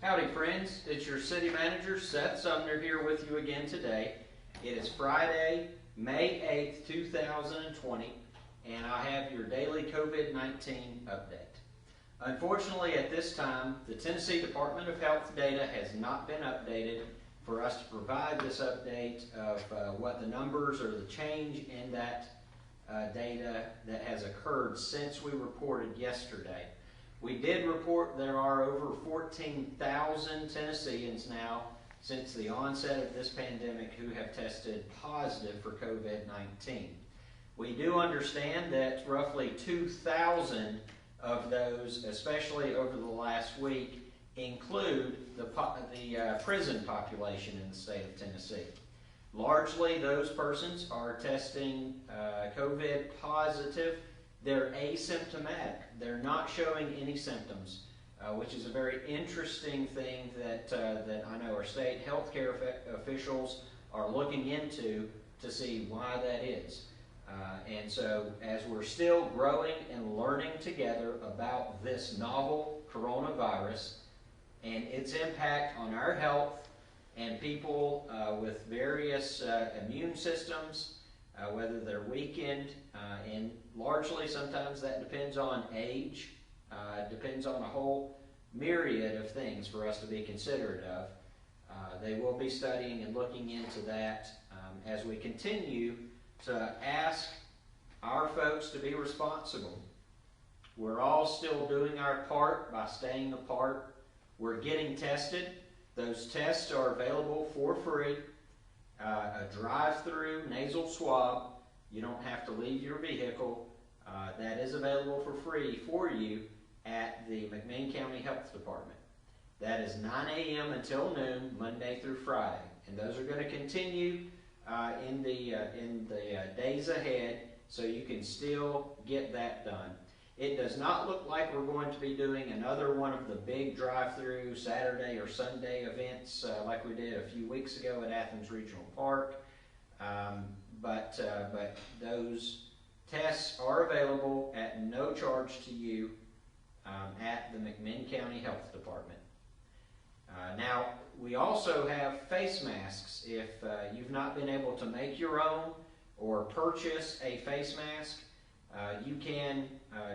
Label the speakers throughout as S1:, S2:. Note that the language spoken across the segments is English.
S1: Howdy friends, it's your City Manager Seth Sumner here with you again today. It is Friday, May 8th, 2020, and I have your daily COVID-19 update. Unfortunately, at this time, the Tennessee Department of Health data has not been updated for us to provide this update of what the numbers or the change in that data that has occurred since we reported yesterday. We did report there are over 14,000 Tennesseans now since the onset of this pandemic who have tested positive for COVID-19. We do understand that roughly 2,000 of those, especially over the last week, include the prison population in the state of Tennessee. Largely, those persons are testing COVID positive. They're asymptomatic. They're not showing any symptoms, which is a very interesting thing that I know our state healthcare officials are looking into to see why that is. And so as we're still growing and learning together about this novel coronavirus and its impact on our health and people with various immune systems, whether they're weakened, and largely sometimes that depends on age, depends on a whole myriad of things for us to be considerate of. They will be studying and looking into that as we continue to ask our folks to be responsible. We're all still doing our part by staying apart. We're getting tested. Those tests are available for free. A drive-through nasal swab. You don't have to leave your vehicle. That is available for free for you at the McMinn County Health Department. That is 9 a.m. until noon, Monday through Friday. And those are going to continue in the days ahead, so you can still get that done. It does not look like we're going to be doing another one of the big drive-through Saturday or Sunday events like we did a few weeks ago at Athens Regional Park. But those tests are available at no charge to you at the McMinn County Health Department. Now, we also have face masks. If you've not been able to make your own or purchase a face mask, you can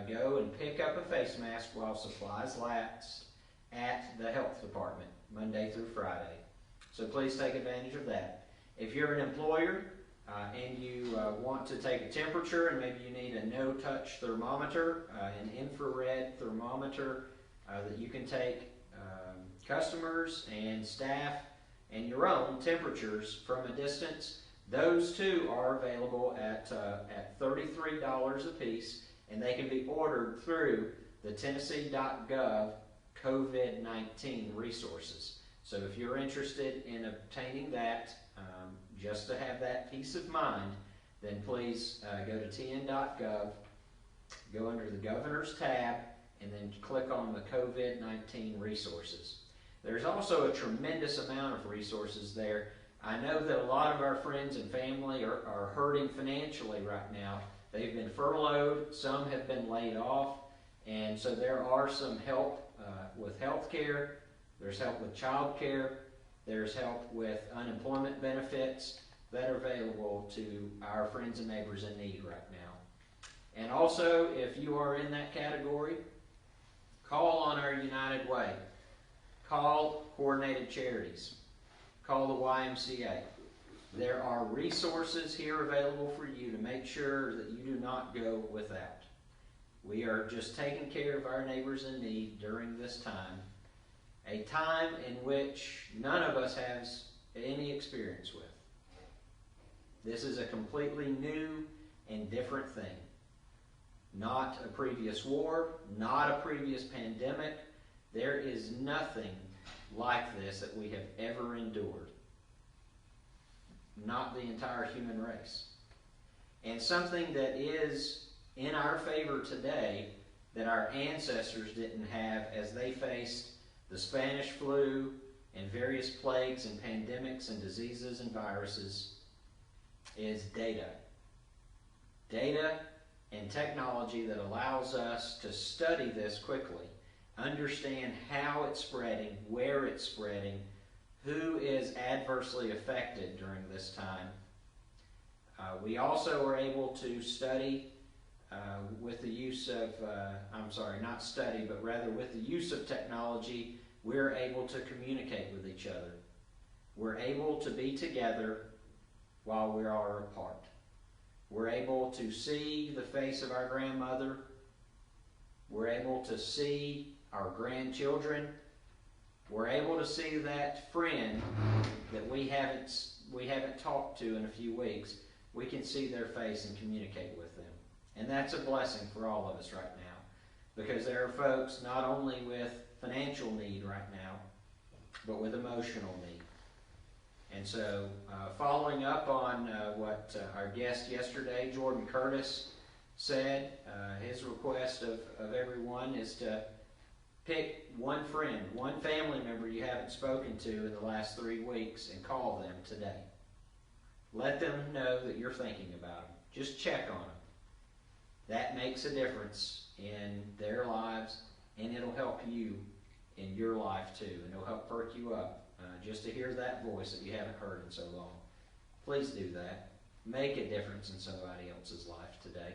S1: go and pick up a face mask while supplies last at the health department, Monday through Friday. So please take advantage of that. If you're an employer and you want to take a temperature and maybe you need a no-touch thermometer, an infrared thermometer that you can take customers and staff and your own temperatures from a distance, those too are available at $33 a piece, and they can be ordered through the Tennessee.gov COVID-19 resources. So if you're interested in obtaining that, just to have that peace of mind, then please go to tn.gov, go under the Governor's tab, and then click on the COVID-19 resources. There's also a tremendous amount of resources there. I know that a lot of our friends and family are hurting financially right now. They've been furloughed, some have been laid off, and so there are some help with health care, there's help with child care, there's help with unemployment benefits that are available to our friends and neighbors in need right now. And also, if you are in that category, call on our United Way. Call Coordinated Charities. Call the YMCA. There are resources here available for you to make sure that you do not go without. We are just taking care of our neighbors in need during this time, a time in which none of us has any experience with. This is a completely new and different thing. Not a previous war, not a previous pandemic. There is nothing like this that we have ever endured. Not the entire human race. And something that is in our favor today that our ancestors didn't have as they faced the Spanish flu and various plagues and pandemics and diseases and viruses is data. Data and technology that allows us to study this quickly understand how it's spreading, where it's spreading, who is adversely affected during this time. We also were able to study with the use of, not study, but rather with the use of technology, we're able to communicate with each other. We're able to be together while we are apart. We're able to see the face of our grandmother. We're able to see our grandchildren. We're able to see that friend that we haven't talked to in a few weeks. We can see their face and communicate with them. And that's a blessing for all of us right now, because there are folks not only with financial need right now, but with emotional need. And so, following up on what our guest yesterday, Jordan Curtis, said, his request of everyone is to pick one friend, one family member you haven't spoken to in the last 3 weeks and call them today. Let them know that you're thinking about them. Just check on them. That makes a difference in their lives, and it'll help you in your life too, and it'll help perk you up just to hear that voice that you haven't heard in so long. Please do that. Make a difference in somebody else's life today.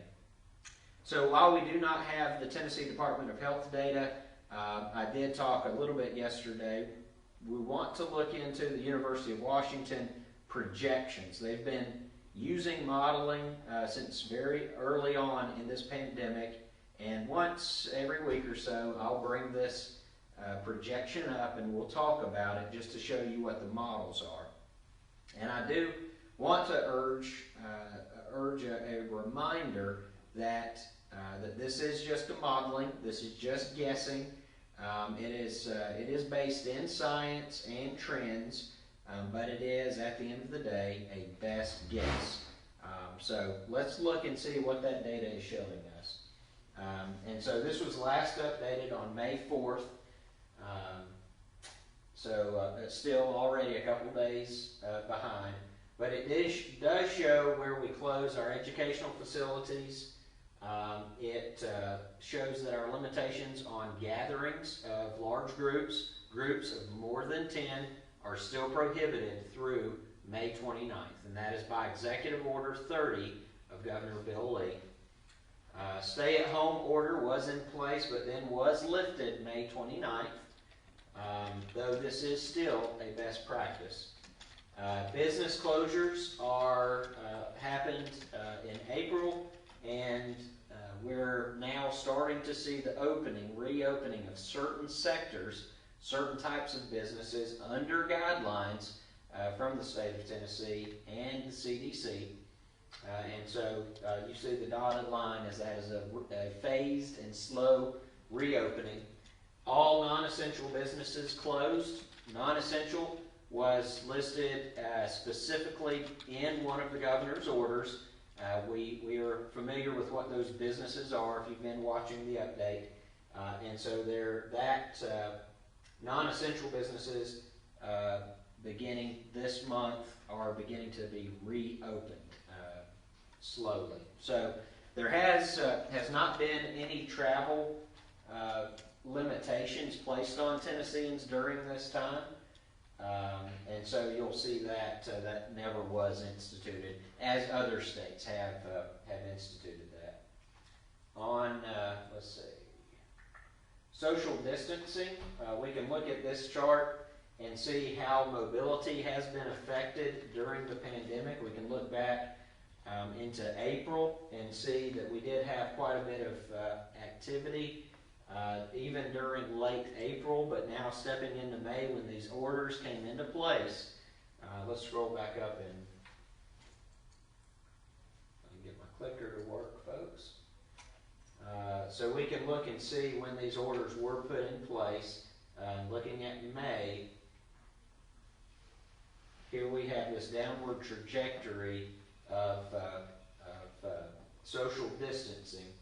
S1: So while we do not have the Tennessee Department of Health data, I did talk a little bit yesterday. We want to look into the University of Washington projections. They've been using modeling since very early on in this pandemic, and once every week or so I'll bring this projection up and we'll talk about it just to show you what the models are. And I do want to urge a reminder that this is just a modeling. This is just guessing. It is based in science and trends, but it is, at the end of the day, a best guess. So let's look and see what that data is showing us. And so this was last updated on May 4th. It's still already a couple days behind. But it does show where we close our educational facilities. It shows that our limitations on gatherings of large groups of more than 10, are still prohibited through May 29th. And that is by Executive Order 30 of Governor Bill Lee. Stay-at-home order was in place, but then was lifted May 29th, though this is still a best practice. Business closures happened in April, and we're now starting to see the reopening of certain sectors, certain types of businesses under guidelines from the state of Tennessee and the CDC. And so you see the dotted line as that is a phased and slow reopening. All non-essential businesses closed. Non-essential was listed specifically in one of the governor's orders. We are familiar with what those businesses are if you've been watching the update. And so non-essential businesses beginning this month are beginning to be reopened slowly. So there has not been any travel limitations placed on Tennesseans during this time. And so you'll see that that never was instituted, as other states have instituted that. On, let's see, social distancing, we can look at this chart and see how mobility has been affected during the pandemic. We can look back into April and see that we did have quite a bit of activity even during late April, but now stepping into May when these orders came into place. Let's scroll back up and get my clicker to work, folks. So we can look and see when these orders were put in place. Looking at May, here we have this downward trajectory of social distancing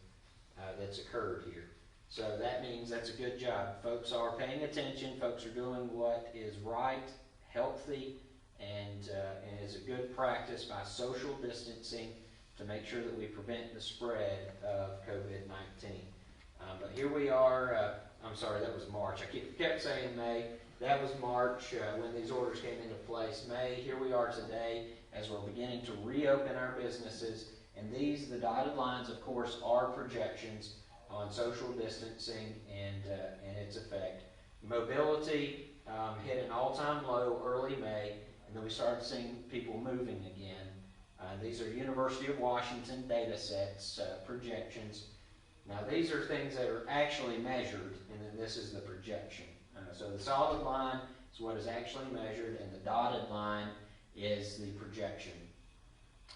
S1: that's occurred here. So that means that's a good job. Folks are paying attention. Folks are doing what is right, healthy, and is a good practice by social distancing to make sure that we prevent the spread of COVID-19. But here we are I'm sorry, that was March. I kept saying May. That was March when these orders came into place. May, here we are today as we're beginning to reopen our businesses. And these, the dotted lines, of course, are projections on social distancing and its effect. Mobility hit an all-time low early May, and then we started seeing people moving again. These are University of Washington data sets, projections. Now these are things that are actually measured, and then this is the projection. So the solid line is what is actually measured, and the dotted line is the projection.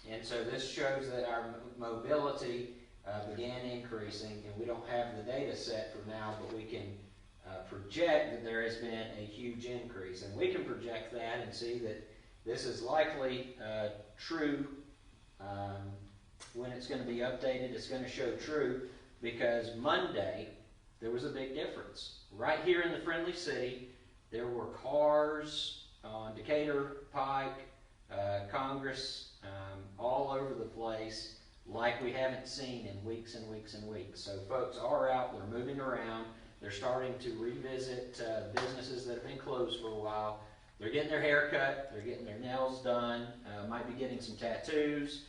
S1: And so this shows that our mobility began increasing, and we don't have the data set for now, but we can project that there has been a huge increase. And we can project that and see that this is likely true when it's going to be updated. It's going to show true because Monday there was a big difference. Right here in the Friendly City, there were cars on Decatur, Pike, Congress, all over the place like we haven't seen in weeks and weeks and weeks. So folks are out, they're moving around, they're starting to revisit businesses that have been closed for a while. They're getting their hair cut, they're getting their nails done, might be getting some tattoos,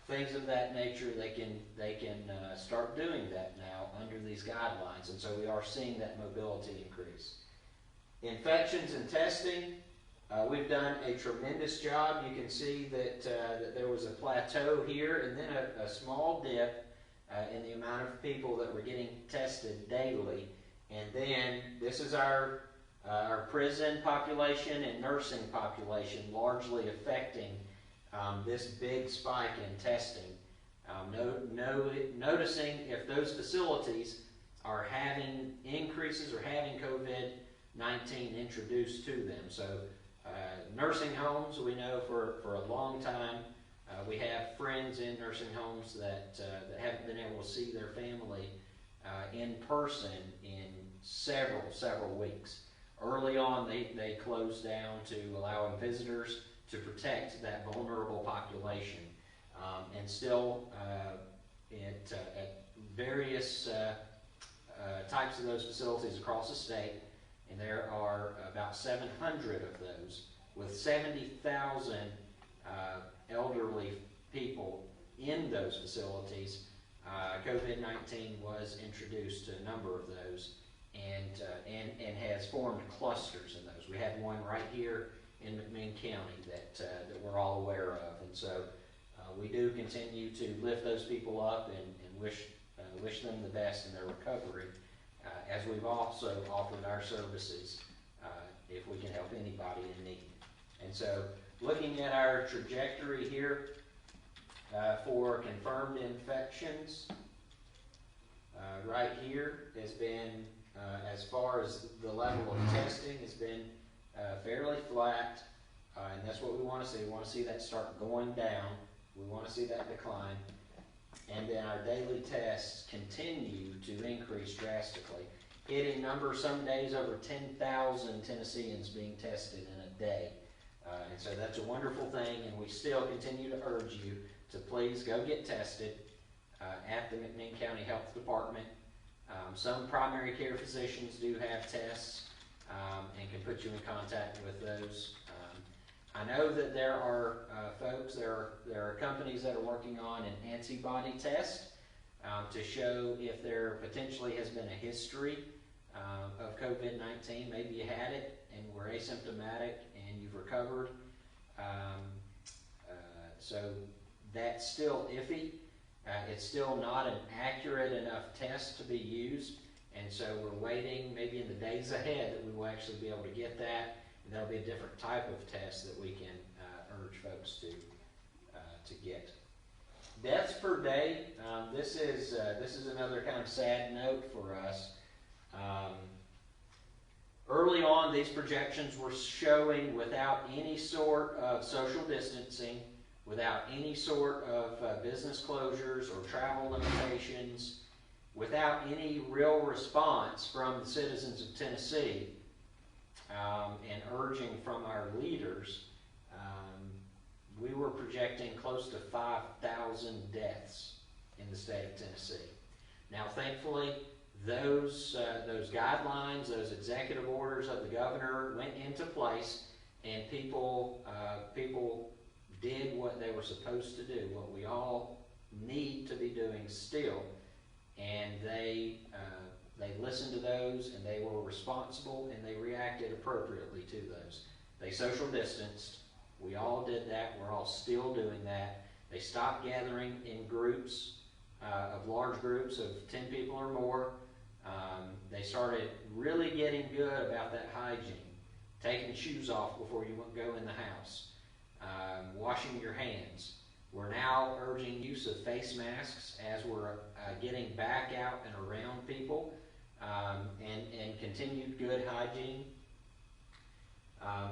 S1: things of that nature. They can start doing that now under these guidelines, and so we are seeing that mobility increase. Infections and testing, we've done a tremendous job. You can see that, that there was a plateau here and then a small dip in the amount of people that were getting tested daily. And then this is our prison population and nursing population largely affecting this big spike in testing. Noticing if those facilities are having increases or having COVID-19 introduced to them. So nursing homes, we know for a long time, we have friends in nursing homes that haven't been able to see their family in person in several weeks. Early on, they closed down to allowing visitors to protect that vulnerable population. And still, at various types of those facilities across the state, and there are about 700 of those, with 70,000 elderly people in those facilities. COVID-19 was introduced to a number of those, and has formed clusters in those. We have one right here in McMinn County that we're all aware of, and so we do continue to lift those people up and wish them the best in their recovery, as we've also offered our services if we can help anybody in need. And so looking at our trajectory here for confirmed infections, right here has been, as far as the level of testing, has been fairly flat, and that's what we want to see. We want to see that start going down. We want to see that decline. And then our daily tests continue to increase drastically, hitting numbers some days over 10,000 Tennesseans being tested in a day. And so that's a wonderful thing, and we still continue to urge you to please go get tested at the McMinn County Health Department. Some primary care physicians do have tests and can put you in contact with those. I know that there are folks, there are companies that are working on an antibody test to show if there potentially has been a history of COVID-19. Maybe you had it and were asymptomatic and you've recovered. So that's still iffy. It's still not an accurate enough test to be used, and so we're waiting maybe in the days ahead that we will actually be able to get that. And that'll be a different type of test that we can urge folks to get. Deaths per day. This is another kind of sad note for us. Early on, these projections were showing without any sort of social distancing, without any sort of business closures or travel limitations, without any real response from the citizens of Tennessee, and urging from our leaders, we were projecting close to 5,000 deaths in the state of Tennessee. Now, thankfully, those guidelines, those executive orders of the governor went into place, and people did what they were supposed to do, what we all need to be doing still, and they listened to those, and they were responsible, and they reacted appropriately to those. They social distanced. We all did that. We're all still doing that. They stopped gathering in groups, of large groups of 10 people or more. They started really getting good about that hygiene, taking shoes off before you go in the house, washing your hands. We're now urging use of face masks as we're getting back out and around people, and continued good hygiene.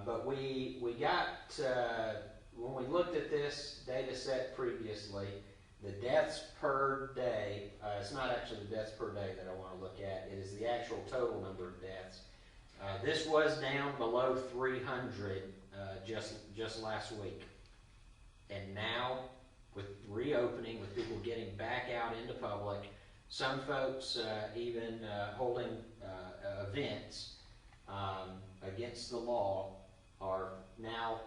S1: But we got, when we looked at this data set previously, the deaths per day, it's not actually the deaths per day that I want to look at, it is the actual total number of deaths. This was down below 300 just last week. And now, with reopening, with people getting back out into public, some folks even holding events against the law are now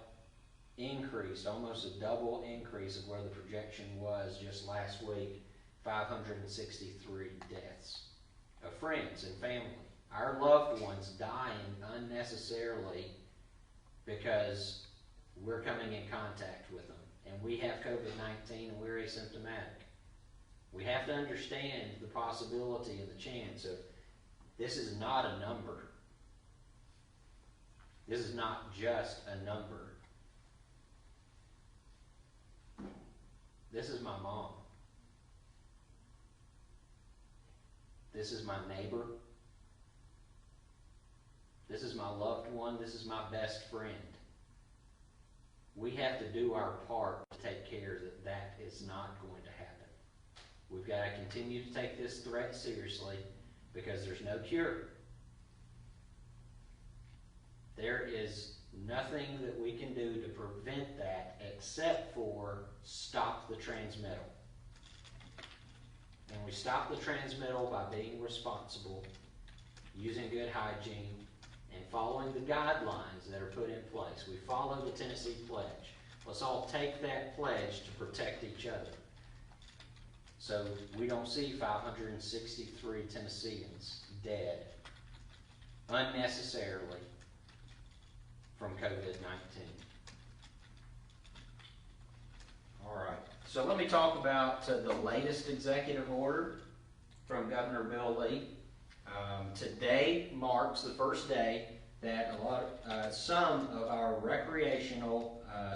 S1: increased, almost a double increase of where the projection was just last week, 563 deaths of friends and family. Our loved ones dying unnecessarily because we're coming in contact with them. And we have COVID-19 and we're asymptomatic. We have to understand the possibility and the chance of this is not a number. This is not just a number. This is my mom. This is my neighbor. This is my loved one. This is my best friend. We have to do our part to take care that that is not going to happen. We've got to continue to take this threat seriously because there's no cure. There is nothing that we can do to prevent that except for stop the transmittal. And we stop the transmittal by being responsible, using good hygiene, and following the guidelines that are put in place. We follow the Tennessee Pledge. Let's all take that pledge to protect each other so we don't see 563 Tennesseans dead unnecessarily from COVID-19. All right, so let me talk about the latest executive order from Governor Bill Lee. Today marks the first day that some of our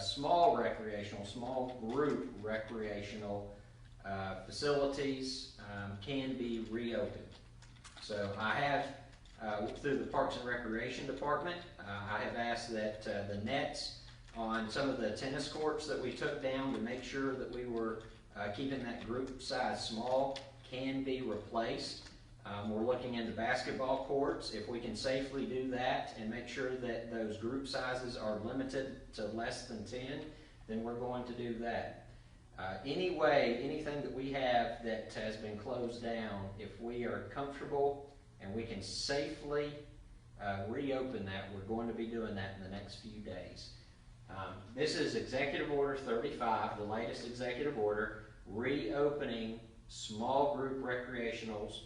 S1: small group recreational facilities can be reopened. So I have, through the Parks and Recreation Department, I have asked that the nets on some of the tennis courts that we took down to make sure that we were keeping that group size small can be replaced. We're looking into basketball courts. If we can safely do that and make sure that those group sizes are limited to less than 10, then we're going to do that. Anything that we have that has been closed down, if we are comfortable and we can safely reopen that, we're going to be doing that in the next few days. This is Executive Order 35, the latest executive order, reopening small group recreationals,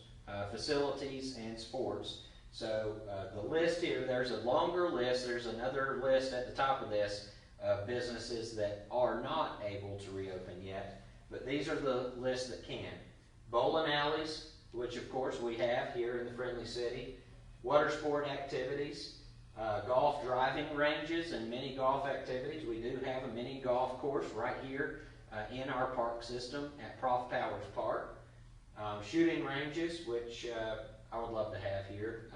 S1: facilities, and sports. So the list here, there's a longer list. There's another list at the top of this of businesses that are not able to reopen yet, but these are the lists that can. Bowling alleys, which of course we have here in the Friendly City, water sport activities, golf driving ranges and mini golf activities. We do have a mini golf course right here in our park system at Prof. Powers Park. Shooting ranges, which I would love to have here.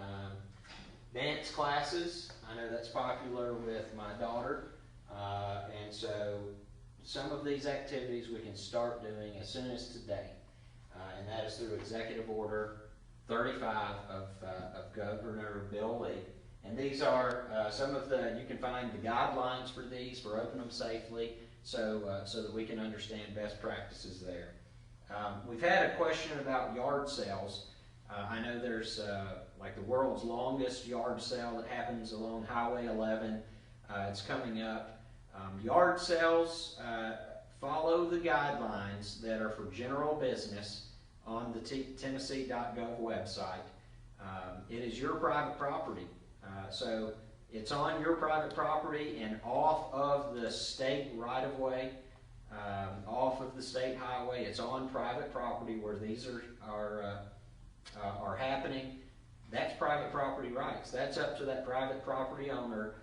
S1: Dance classes, I know that's popular with my daughter. And so some of these activities we can start doing as soon as today. And that is through Executive Order 35 of Governor Bill Lee. And these are some of you can find the guidelines for these, for opening them safely, so that we can understand best practices there. We've had a question about yard sales. I know there's like the world's longest yard sale that happens along Highway 11. It's coming up. Yard sales follow the guidelines that are for general business on the Tennessee.gov website. It is your private property, so it's on your private property and off of the state right-of-way, off of the state highway. It's on private property where these are happening. That's private property rights. That's up to that private property owner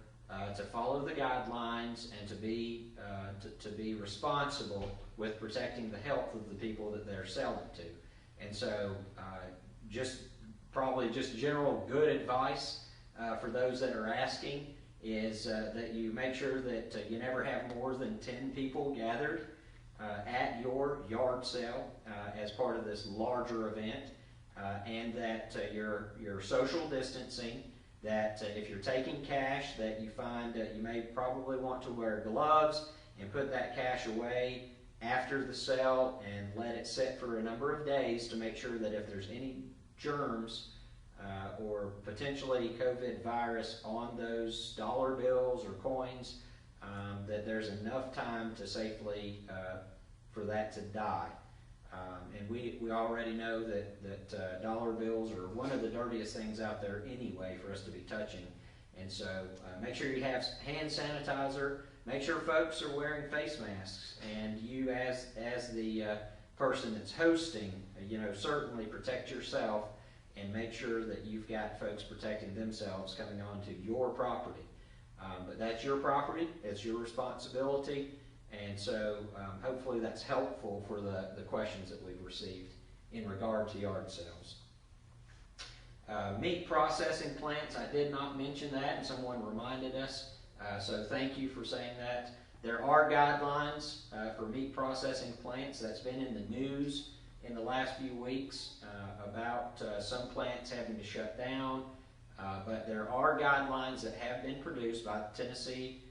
S1: to follow the guidelines and to be responsible with protecting the health of the people that they're selling to. And so, probably just general good advice for those that are asking is that you make sure that you never have more than 10 people gathered at your yard sale as part of this larger event, and that you're social distancing, that if you're taking cash, that you find you may probably want to wear gloves and put that cash away after the sale and let it sit for a number of days to make sure that if there's any germs or potentially COVID virus on those dollar bills or coins, that there's enough time to safely for that to die. And we already know that dollar bills are one of the dirtiest things out there anyway for us to be touching. And so make sure you have hand sanitizer. Make sure folks are wearing face masks. And you as the person that's hosting, certainly protect yourself and make sure that you've got folks protecting themselves coming onto your property. But that's your property. It's your responsibility. And so hopefully that's helpful for the questions that we've received in regard to yard sales. Meat processing plants, I did not mention that, and someone reminded us, so thank you for saying that. There are guidelines for meat processing plants. That's been in the news in the last few weeks about some plants having to shut down, but there are guidelines that have been produced by the Tennessee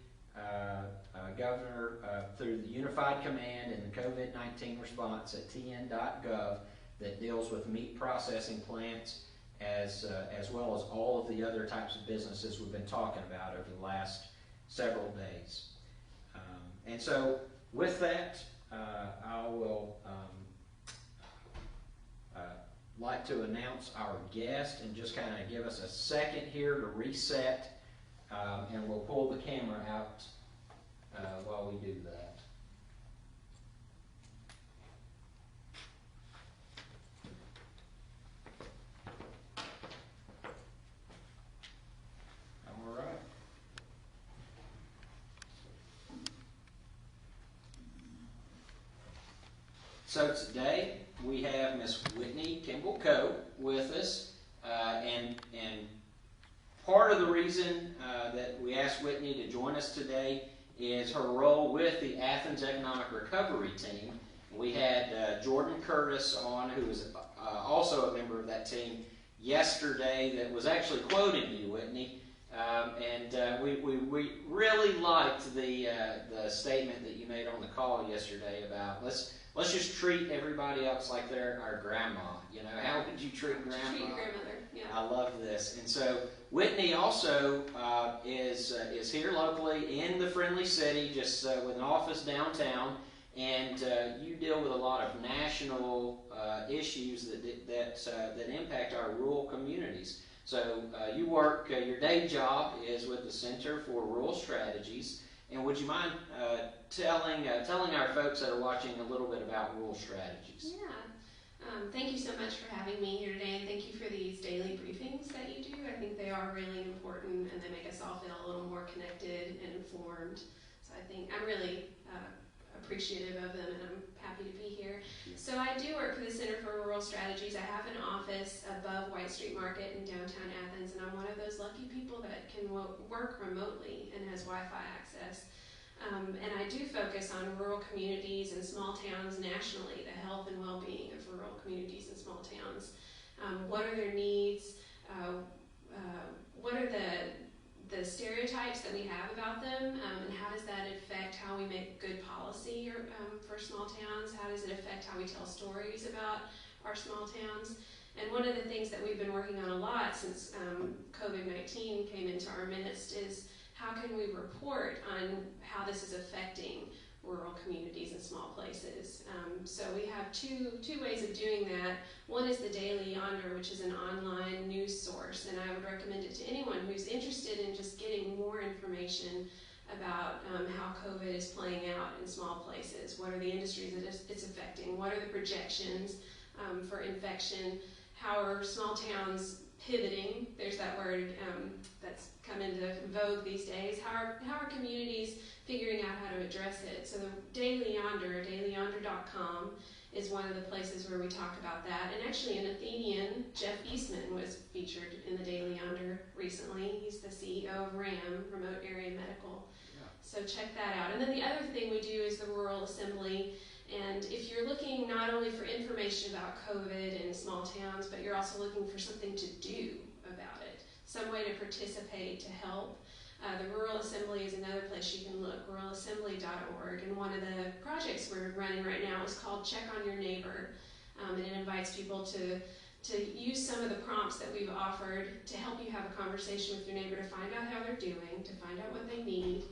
S1: governor through the Unified Command and the COVID-19 response at tn.gov that deals with meat processing plants as well as all of the other types of businesses we've been talking about over the last several days. And so with that, I will like to announce our guest and just kind of give us a second here to reset, and we'll pull the camera out while we do that. All right. So today we have Miss Whitney Kimball Coe with us, and part of the reason that we asked Whitney to join us today is her role with the Athens Recovery Team. We had Jordan Curtis on, who is also a member of that team yesterday, that was actually quoting you, Whitney. And we really liked the statement that you made on the call yesterday about let's just treat everybody else like they're our grandma. How would you treat grandma?
S2: Treat your grandmother. Yeah.
S1: I love this. And so Whitney also is here locally in the Friendly City, just with an office downtown, and you deal with a lot of national issues that impact our rural communities. So you work, your day job is with the Center for Rural Strategies, and would you mind telling our folks that are watching a little bit about Rural Strategies?
S2: Yeah. Thank you so much for having me here today, and thank you for these daily briefings that you do. I think they are really important, and they make us all feel a little more connected and informed. So I think I'm really appreciative of them, and I'm happy to be here. So I do work for the Center for Rural Strategies. I have an office above White Street Market in downtown Athens, and I'm one of those lucky people that can work remotely and has Wi-Fi access. And I do focus on rural communities and small towns nationally, the health and well-being of rural communities and small towns. What are their needs? What are the stereotypes that we have about them, and how does that affect how we make good policy for small towns? How does it affect how we tell stories about our small towns? And one of the things that we've been working on a lot since COVID-19 came into our midst is how can we report on how this is affecting rural communities and small places. So we have two ways of doing that. One is the Daily Yonder, which is an online news source, and I would recommend it to anyone who's interested in just getting more information about how COVID is playing out in small places. What are the industries that it's affecting? What are the projections for infection? How are small towns pivoting? There's that word that's come into vogue these days. How are communities figuring out how to address it? So the Daily Yonder, dailyyonder.com, is one of the places where we talk about that. And actually an Athenian, Jeff Eastman, was featured in the Daily Yonder recently. He's the CEO of RAM, Remote Area Medical. Yeah. So check that out. And then the other thing we do is the Rural Assembly. And if you're looking not only for information about COVID in small towns, but you're also looking for something to do about it, some way to participate, to help, the Rural Assembly is another place you can look, ruralassembly.org. And one of the projects we're running right now is called Check on Your Neighbor. And it invites people to use some of the prompts that we've offered to help you have a conversation with your neighbor, to find out how they're doing, to find out what they need.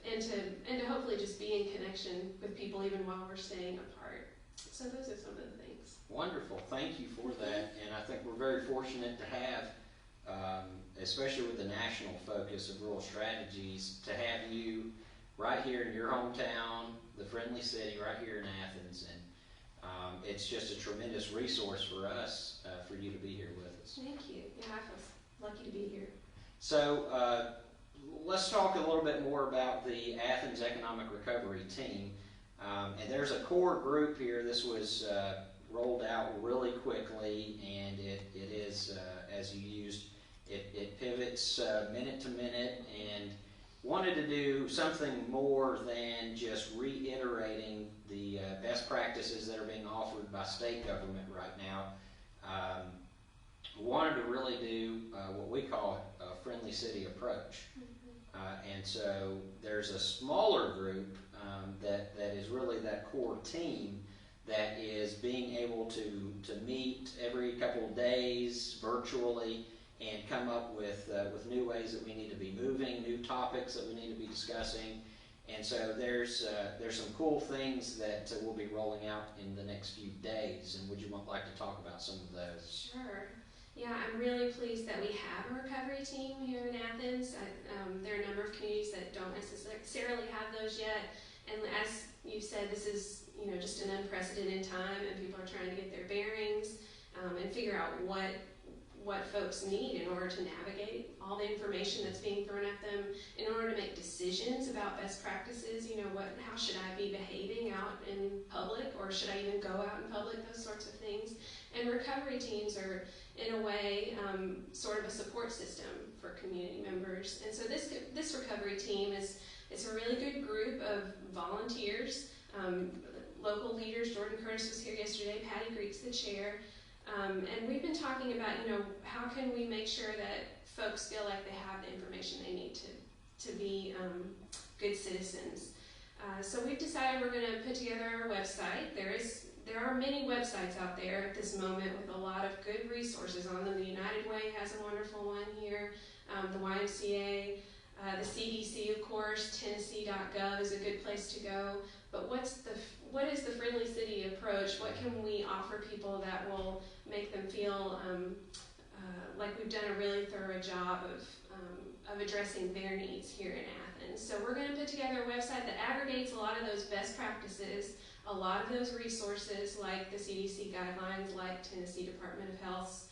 S2: And to hopefully just be in connection with people even while we're staying apart. So those are some of the things.
S1: Wonderful. Thank you for that. And I think we're very fortunate to have, especially with the national focus of rural strategies, to have you right here in your hometown, the friendly city, right here in Athens. And it's just a tremendous resource for us, for you to be here with us.
S2: Thank you. Yeah, I feel lucky to be here.
S1: So, let's talk a little bit more about the Athens Economic Recovery Team. And there's a core group here. This was rolled out really quickly, and it is, as you used, it pivots minute to minute, and wanted to do something more than just reiterating the best practices that are being offered by state government right now. Wanted to really do what we call a friendly city approach. And so there's a smaller group that is really that core team that is being able to meet every couple of days virtually and come up with new ways that we need to be moving, new topics that we need to be discussing. And so there's some cool things that we'll be rolling out in the next few days. And would you like to talk about some of those?
S2: Sure. Yeah, I'm really pleased that we have a recovery team here in Athens. There are a number of communities that don't necessarily have those yet. And as you said, this is just an unprecedented time, and people are trying to get their bearings and figure out what folks need in order to navigate all the information that's being thrown at them, in order to make decisions about best practices. How should I be behaving out in public, or should I even go out in public? Those sorts of things. And recovery teams are, in a way, sort of a support system for community members. And so this recovery team it's a really good group of volunteers, local leaders. Jordan Curtis was here yesterday. Patty Greek's the chair. And we've been talking about, how can we make sure that folks feel like they have the information they need to be good citizens. So we've decided we're going to put together our website. There are many websites out there at this moment with a lot of good resources on them. The United Way has a wonderful one here. The YMCA, the CDC, of course, Tennessee.gov is a good place to go. But what is the friendly city approach? What can we offer people that will make them feel like we've done a really thorough job of addressing their needs here in Athens? So we're going to put together a website that aggregates a lot of those best practices, a lot of those resources like the CDC guidelines, like Tennessee Department of Health's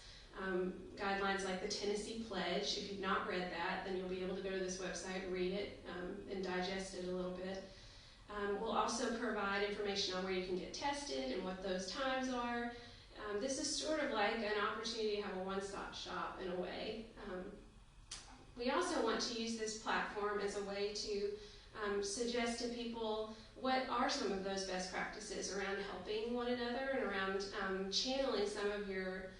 S2: guidelines, like the Tennessee Pledge. If you've not read that, then you'll be able to go to this website, read it, and digest it a little bit. We'll also provide information on where you can get tested and what those times are. This is sort of like an opportunity to have a one-stop shop in a way. We also want to use this platform as a way to suggest to people what are some of those best practices around helping one another and around channeling some of your,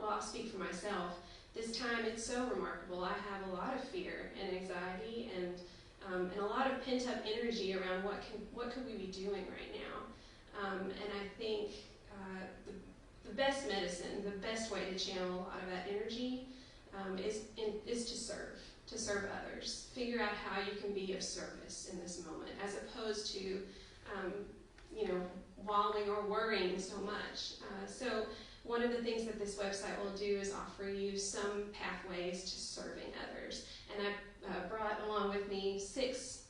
S2: I'll speak for myself. This time it's so remarkable. I have a lot of fear and anxiety and a lot of pent-up energy around what could we be doing right now. And I think the best medicine, the best way to channel a lot of that energy is to serve others. Figure out how you can be of service in this moment, as opposed to, wallowing or worrying so much. So one of the things that this website will do is offer you some pathways to serving others. And I brought along with me six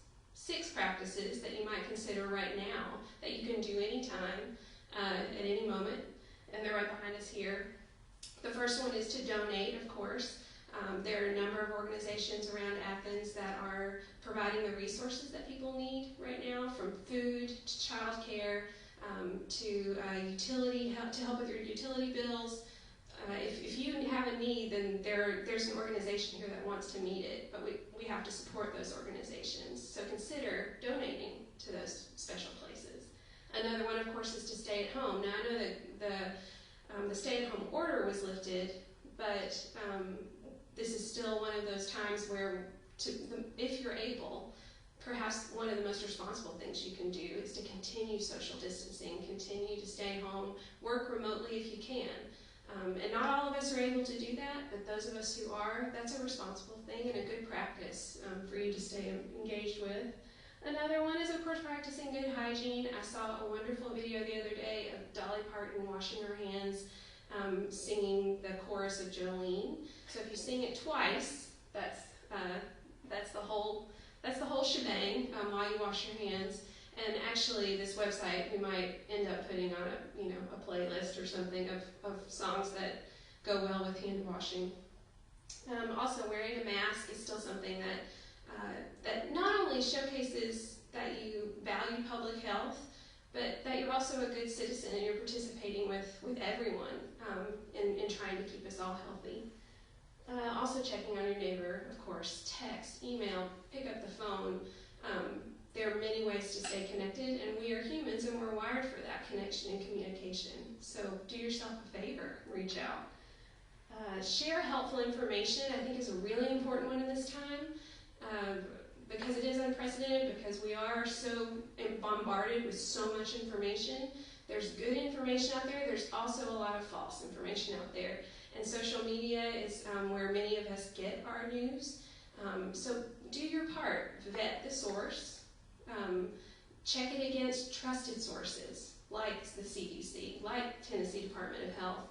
S2: practices that you might consider right now that you can do anytime, at any moment. And they're right behind us here. The first one is to donate, of course. There are a number of organizations around Athens that are providing the resources that people need right now, from food to childcare, to utility help, to help with your utility bills. If you have a need, then there's an organization here that wants to meet it, but we have to support those organizations. So consider donating to those special places. Another one, of course, is to stay at home. Now, I know that the stay-at-home order was lifted, but this is still one of those times where, if you're able, perhaps one of the most responsible things you can do is to continue social distancing, continue to stay home, work remotely if you can. And not all of us are able to do that, but those of us who are, that's a responsible thing and a good practice for you to stay engaged with. Another one is, of course, practicing good hygiene. I saw a wonderful video the other day of Dolly Parton washing her hands, singing the chorus of Jolene. So if you sing it twice, that's the whole shebang while you wash your hands. And actually, this website, we might end up putting on a playlist or something of songs that go well with hand washing. Also, wearing a mask is still something that not only showcases that you value public health, but that you're also a good citizen and you're participating with everyone in trying to keep us all healthy. Also checking on your neighbor, of course, text, email, pick up the phone. There are many ways to stay connected, and we are humans and we're wired for that connection and communication. So do yourself a favor, reach out. Share helpful information, I think, is a really important one in this time, because it is unprecedented, because we are so bombarded with so much information. There's good information out there, there's also a lot of false information out there. And social media is where many of us get our news. So do your part, vet the source, check it against trusted sources, like the CDC, like Tennessee Department of Health.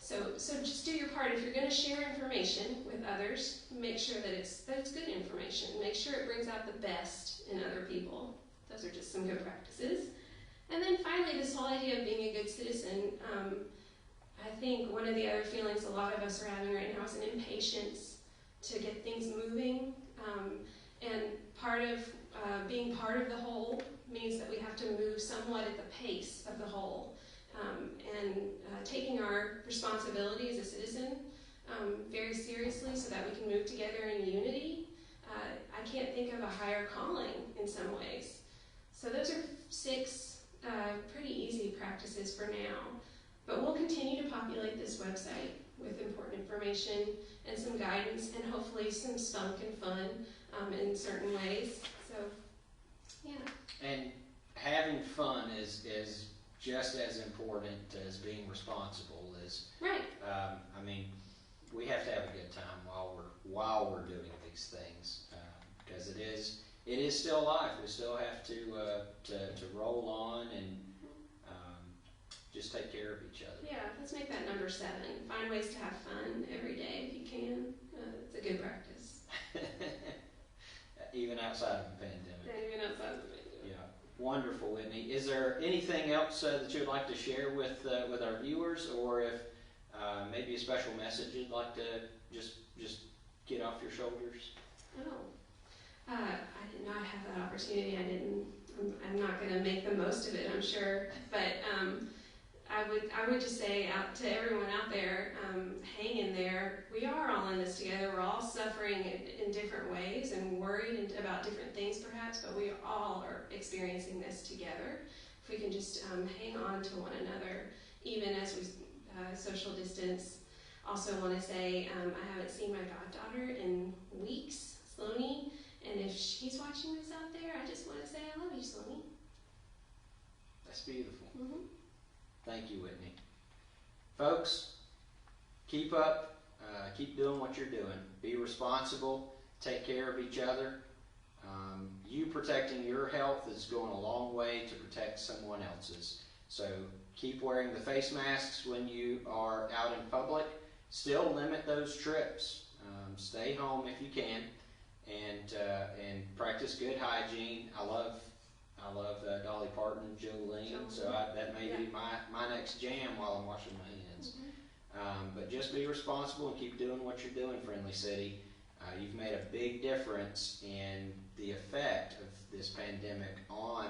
S2: So just do your part. If you're going to share information with others, make sure that it's good information. Make sure it brings out the best in other people. Those are just some good practices. And then finally, this whole idea of being a good citizen. I think one of the other feelings a lot of us are having right now is an impatience to get things moving. And part of being part of the whole means that we have to move somewhat at the pace of the whole. And taking our responsibility as a citizen very seriously so that we can move together in unity. I can't think of a higher calling in some ways. So those are 6 pretty easy practices for now. But we'll continue to populate this website with important information and some guidance and hopefully some spunk and fun in certain ways. So, yeah.
S1: And having fun is just as important as being responsible.
S2: Right.
S1: We have to have a good time while we're doing these things, because it is still life. We still have to roll on and just take care of each other.
S2: Yeah, let's make that number 7. Find ways to have fun every day if you can. It's a good practice.
S1: Even outside of the pandemic.
S2: Yeah, even outside of the pandemic.
S1: Yeah, wonderful, Whitney. Is there anything else that you would like to share with our viewers, or if maybe a special message you'd like to just get off your shoulders?
S2: I did not have that opportunity. I'm not going to make the most of it, I'm sure. But I would just say out to everyone out there, hang in there. We are all in this together. We're all suffering in different ways and worried about different things perhaps, but we all are experiencing this together. If we can just hang on to one another, even as we social distance. Also want to say I haven't seen my goddaughter in weeks, Sloanie, and if she's watching this out there, I just want to say I love you, Sloanie.
S1: That's beautiful.
S2: Mm-hmm.
S1: Thank you, Whitney. Folks, keep up. Keep doing what you're doing. Be responsible. Take care of each other. You protecting your health is going a long way to protect someone else's. So keep wearing the face masks when you are out in public. Still limit those trips. Stay home if you can, and practice good hygiene. I love Dolly Parton and Jolene, so that may be my next jam while I'm washing my hands. But just be responsible and keep doing what you're doing, Friendly City. You've made a big difference in the effect of this pandemic on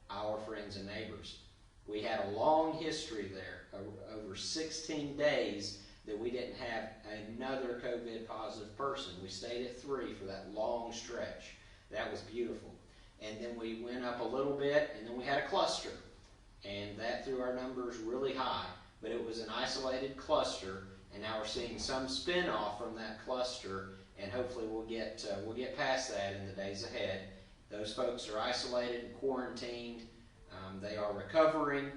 S1: our friends and neighbors. We had a long history there, over 16 days that we didn't have another COVID positive person. We stayed at 3 for that long stretch. That was beautiful. And then we went up a little bit, and then we had a cluster, and that threw our numbers really high. But it was an isolated cluster, and now we're seeing some spin-off from that cluster, and hopefully we'll get past that in the days ahead. Those folks are isolated and quarantined. They are recovering.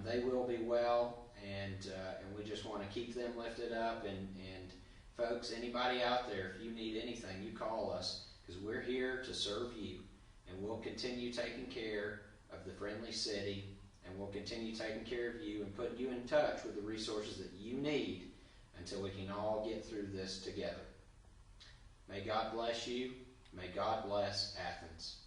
S1: They will be well, and we just want to keep them lifted up. And folks, anybody out there, if you need anything, you call us, because we're here to serve you, and we'll continue taking care of the Friendly City, and we'll continue taking care of you and putting you in touch with the resources that you need until we can all get through this together. May God bless you. May God bless Athens.